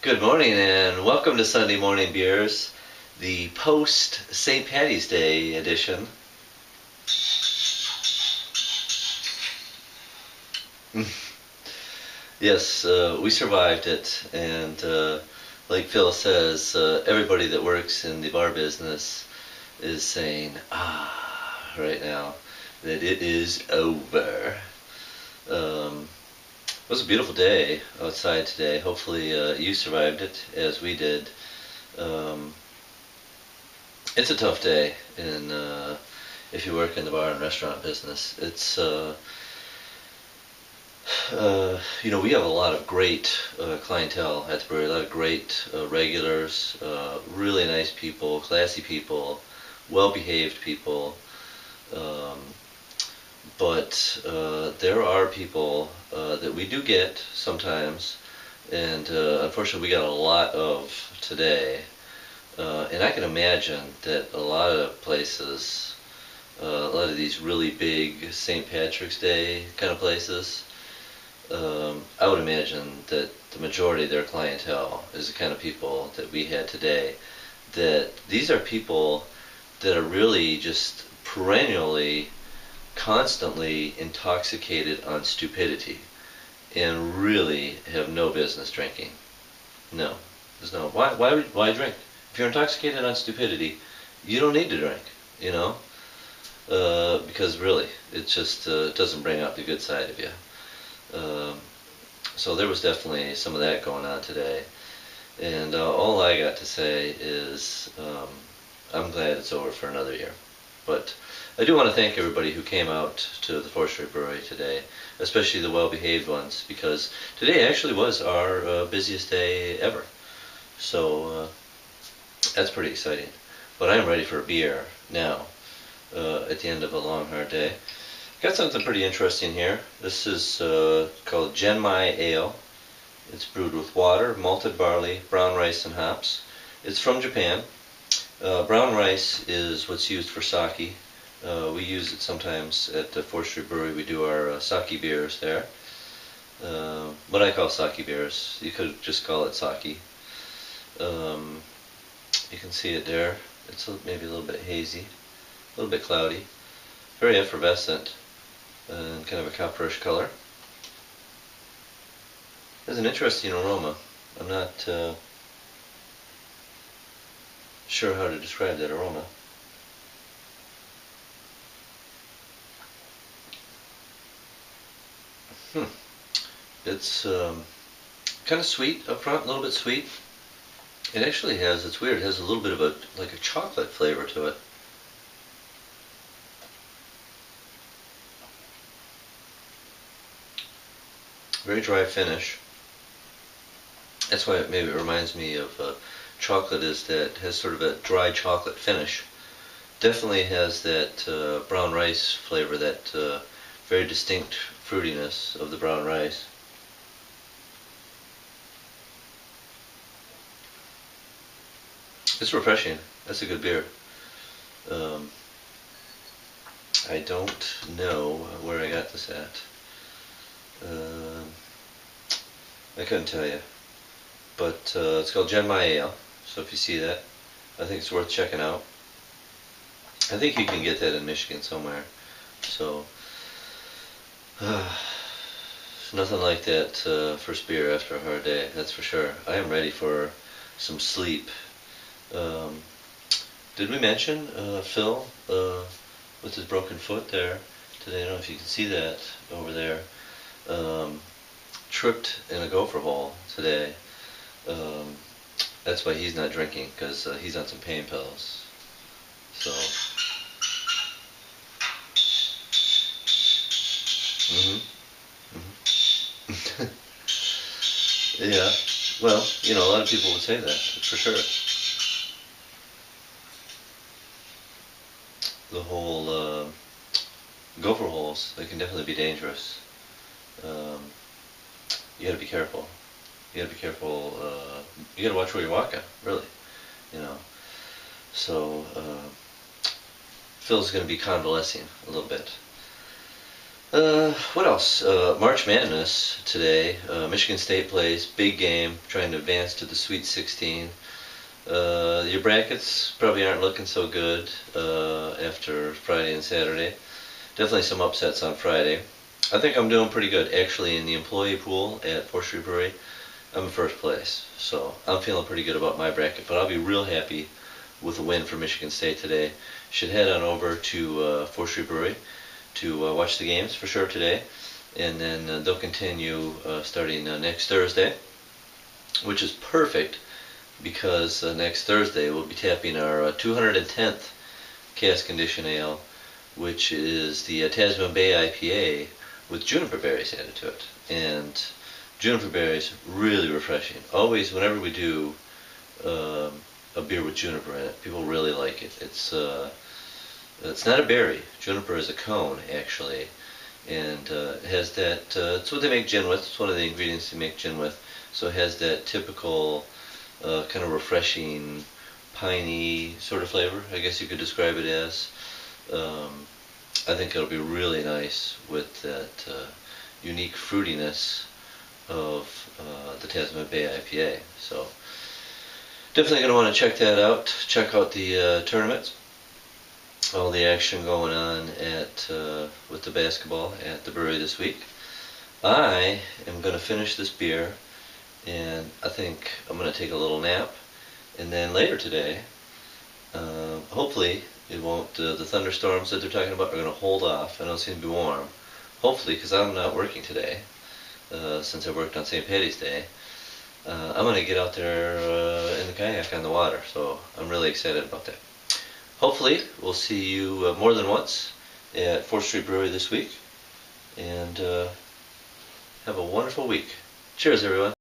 Good morning and welcome to Sunday Morning Beers, the post St. Patty's Day edition. Yes, we survived it, and like Phil says, everybody that works in the bar business is saying, right now, that it is over. It was a beautiful day outside today. Hopefully you survived it as we did. It's a tough day if you work in the bar and restaurant business. It's we have a lot of great clientele at the brewery, a lot of great regulars, really nice people, classy people, well-behaved people. But there are people that we do get sometimes, and unfortunately we got a lot of today. And I can imagine that a lot of places, a lot of these really big St. Patrick's Day kind of places, I would imagine that the majority of their clientele is the kind of people that we had today. That these are people that are really just perennially, constantly intoxicated on stupidity and really have no business drinking. No. There's no. Why drink? If you're intoxicated on stupidity, you don't need to drink, because really, it just doesn't bring out the good side of you. So there was definitely some of that going on today. And all I got to say is I'm glad it's over for another year. But I do want to thank everybody who came out to the 4th Street Brewery today, especially the well-behaved ones, because today actually was our busiest day ever. So that's pretty exciting. But I'm ready for a beer now at the end of a long, hard day. Got something pretty interesting here. This is called Genmai Ale. It's brewed with water, malted barley, brown rice, and hops. It's from Japan. Brown rice is what's used for sake. We use it sometimes at the 4th Street Brewery. We do our sake beers there. What I call sake beers. You could just call it sake. You can see it there. It's maybe a little bit hazy, a little bit cloudy, very effervescent, and kind of a copperish color. Has an interesting aroma. I'm not sure how to describe that aroma. It's kind of sweet up front, a little bit sweet. It actually has, it's weird, it has a little bit of like a chocolate flavor to it. Very dry finish. That's why maybe it reminds me of chocolate, is that it has sort of a dry chocolate finish. Definitely has that brown rice flavor, that very distinct fruitiness of the brown rice. It's refreshing. That's a good beer. I don't know where I got this at. I couldn't tell you. But it's called Genmai Ale. So if you see that, I think it's worth checking out. I think you can get that in Michigan somewhere. So nothing like that first beer after a hard day, that's for sure. I am ready for some sleep. Did we mention Phil with his broken foot there today? I don't know if you can see that over there. Tripped in a gopher hole today. That's why he's not drinking, because he's on some pain pills. So. Yeah. Well, a lot of people would say that, for sure. The whole gopher holes, they can definitely be dangerous. You gotta be careful. You gotta be careful. You gotta watch where you're walking, really. So Phil's gonna be convalescing a little bit. What else? March Madness today. Michigan State plays, big game, trying to advance to the Sweet 16. Your brackets probably aren't looking so good after Friday and Saturday. Definitely some upsets on Friday. I think I'm doing pretty good. Actually, in the employee pool at 4th Street Brewery, I'm in first place. So I'm feeling pretty good about my bracket, but I'll be real happy with a win for Michigan State today. Should head on over to 4th Street Brewery to watch the games for sure today, and then they'll continue starting next Thursday, which is perfect because next Thursday we'll be tapping our 210th cask condition ale, which is the Tasman Bay IPA with juniper berries added to it. And juniper berries, really refreshing. Always, whenever we do a beer with juniper in it, people really like it. It's not a berry. Juniper is a cone, actually, and it has that. It's what they make gin with. It's one of the ingredients they make gin with. So it has that typical kind of refreshing, piney sort of flavor, I guess you could describe it as. I think it'll be really nice with that unique fruitiness of the Tasman Bay IPA. So definitely going to want to check that out. Check out the tournaments. All the action going on at with the basketball at the brewery this week. I am going to finish this beer, and I think I'm going to take a little nap, and then later today, hopefully it won't. The thunderstorms that they're talking about are going to hold off. I know it's going to be warm. Hopefully, because I'm not working today, since I worked on St. Paddy's Day. I'm going to get out there in the kayak on the water, so I'm really excited about that. Hopefully, we'll see you more than once at 4th Street Brewery this week, and have a wonderful week. Cheers, everyone.